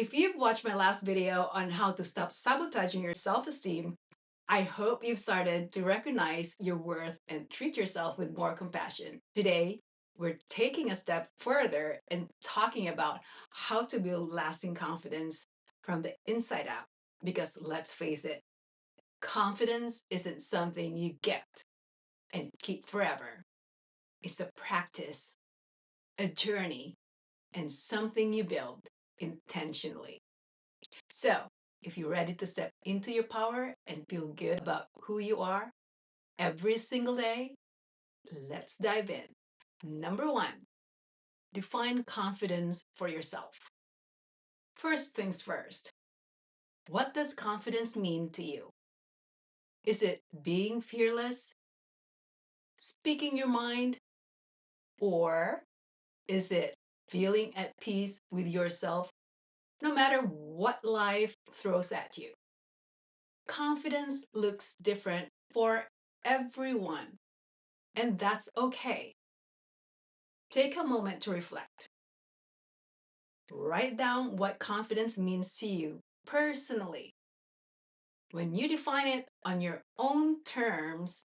If you've watched my last video on how to stop sabotaging your self-esteem, I hope you've started to recognize your worth and treat yourself with more compassion. Today, we're taking a step further and talking about how to build lasting confidence from the inside out. Because let's face it, confidence isn't something you get and keep forever. It's a practice, a journey, and something you build intentionally. So, if you're ready to step into your power and feel good about who you are every single day, let's dive in. Number one, define confidence for yourself. First things first, what does confidence mean to you? Is it being fearless, speaking your mind, or is it feeling at peace with yourself no matter what life throws at you? Confidence looks different for everyone, and that's okay. Take a moment to reflect. Write down what confidence means to you personally. When you define it on your own terms,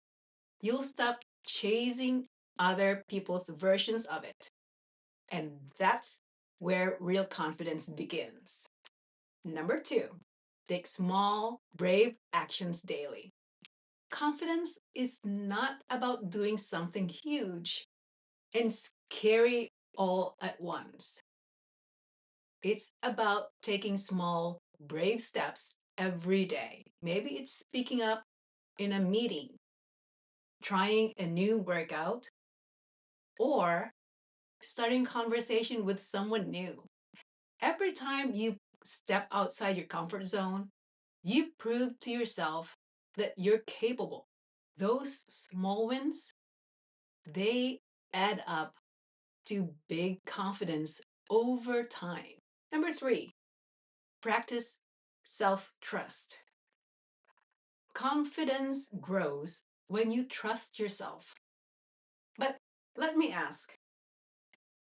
you'll stop chasing other people's versions of it. And that's where real confidence begins. Number two, take small, brave actions daily. Confidence is not about doing something huge and scary all at once. It's about taking small, brave steps every day. Maybe it's speaking up in a meeting, trying a new workout, or starting conversation with someone new. Every time you step outside your comfort zone, you prove to yourself that you're capable. Those small wins, they add up to big confidence over time. Number three, practice self trust. Confidence grows when you trust yourself. But let me ask,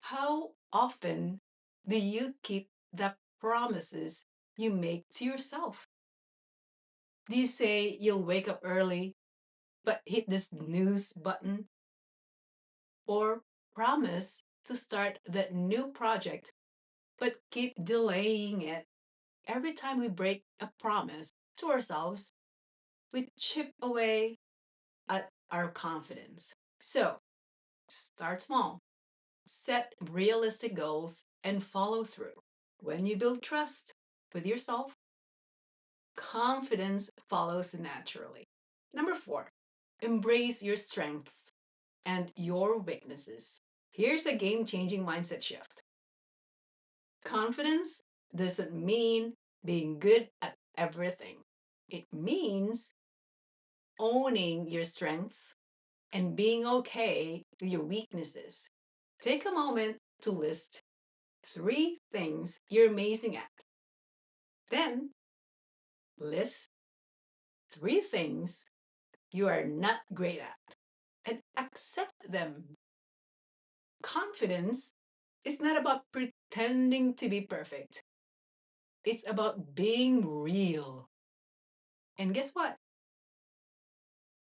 how often do you keep the promises you make to yourself? Do you say you'll wake up early but hit this snooze button? Or promise to start that new project but keep delaying it? Every time we break a promise to ourselves, we chip away at our confidence. So start small, set realistic goals, and follow through. When you build trust with yourself, confidence follows naturally. Number four, embrace your strengths and your weaknesses. Here's a game changing mindset shift. Confidence doesn't mean being good at everything, it means owning your strengths and being okay with your weaknesses. Take a moment to list three things you're amazing at. Then list three things you are not great at and accept them. Confidence is not about pretending to be perfect, it's about being real. And guess what?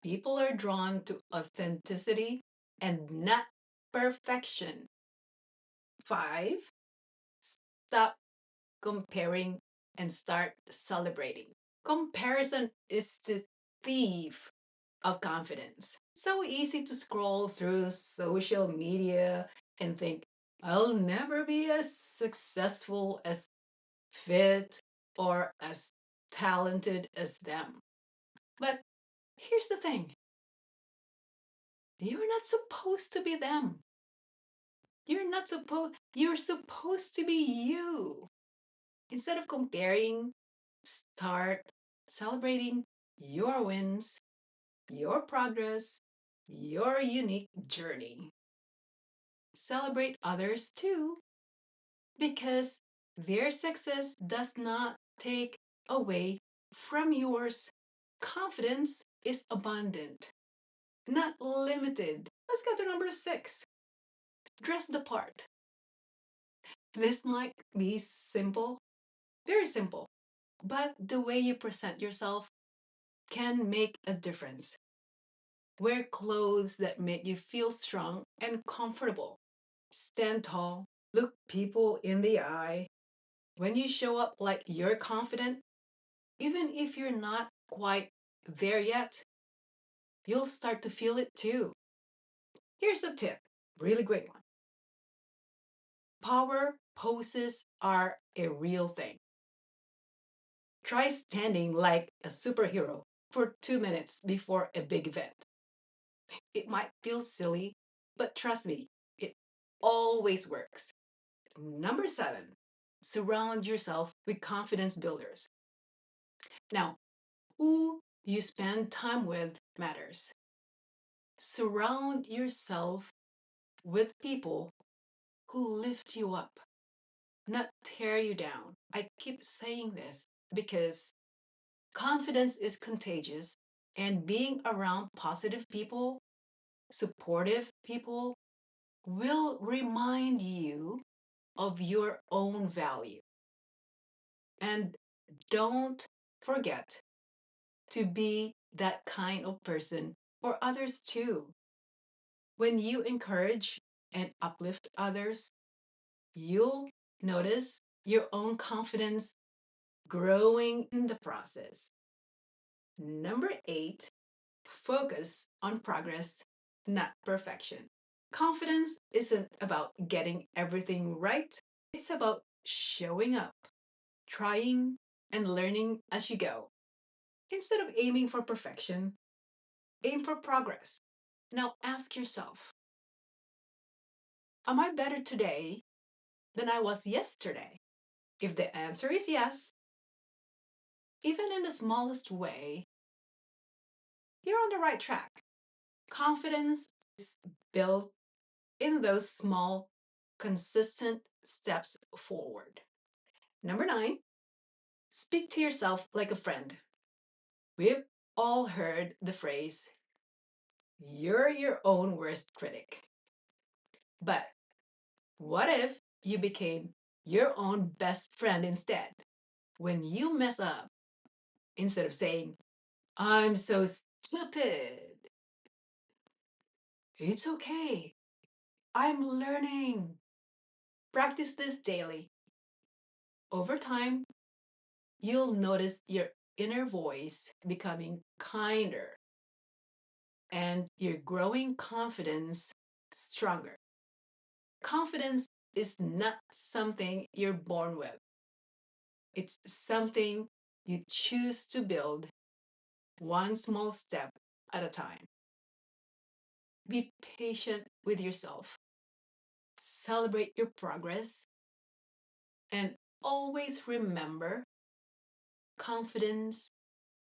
People are drawn to authenticity and not perfection. Five, stop comparing and start celebrating. Comparison is the thief of confidence. So easy to scroll through social media and think, I'll never be as successful, as fit, or as talented as them. But here's the thing, you're not supposed to be them. You're supposed to be you. Instead of comparing, start celebrating your wins, your progress, your unique journey. Celebrate others too, because their success does not take away from yours. Confidence is abundant, not limited. Let's go to number six. Dress the part. This might be simple, Very simple. But the way you present yourself can make a difference. Wear clothes that make you feel strong and comfortable. Stand tall, look people in the eye. When you show up like you're confident, even if you're not quite there yet, you'll start to feel it too. Here's a tip, really great one. Power poses are a real thing. Try standing like a superhero for 2 minutes before a big event. It might feel silly, but trust me, it always works. Number 7, surround yourself with confidence builders. Now, who you spend time with matters. Surround yourself with people who lift you up, not tear you down. I keep saying this because confidence is contagious, and being around positive people, supportive people, will remind you of your own value. And don't forget to be that kind of person for others too. When you encourage and uplift others, you'll notice your own confidence growing in the process. Number 8, focus on progress, not perfection. Confidence isn't about getting everything right, it's about showing up, trying, and learning as you go. Instead of aiming for perfection, aim for progress. Now ask yourself, am I better today than I was yesterday? If the answer is yes, even in the smallest way, you're on the right track. Confidence is built in those small, consistent steps forward. Number 9, speak to yourself like a friend. We've all heard the phrase, you're your own worst critic. But what if you became your own best friend instead? When you mess up, instead of saying, I'm so stupid, it's okay. I'm learning. Practice this daily. Over time, you'll notice your inner voice becoming kinder and your growing confidence stronger. Confidence is not something you're born with, it's something you choose to build one small step at a time. Be patient with yourself, celebrate your progress, and always remember confidence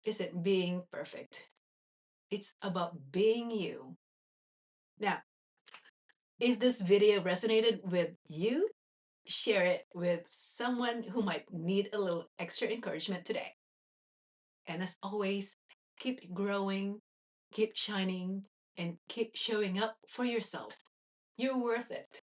isn't being perfect. It's about being you. Now, if this video resonated with you, share it with someone who might need a little extra encouragement today. And as always, keep growing, keep shining, and keep showing up for yourself. You're worth it.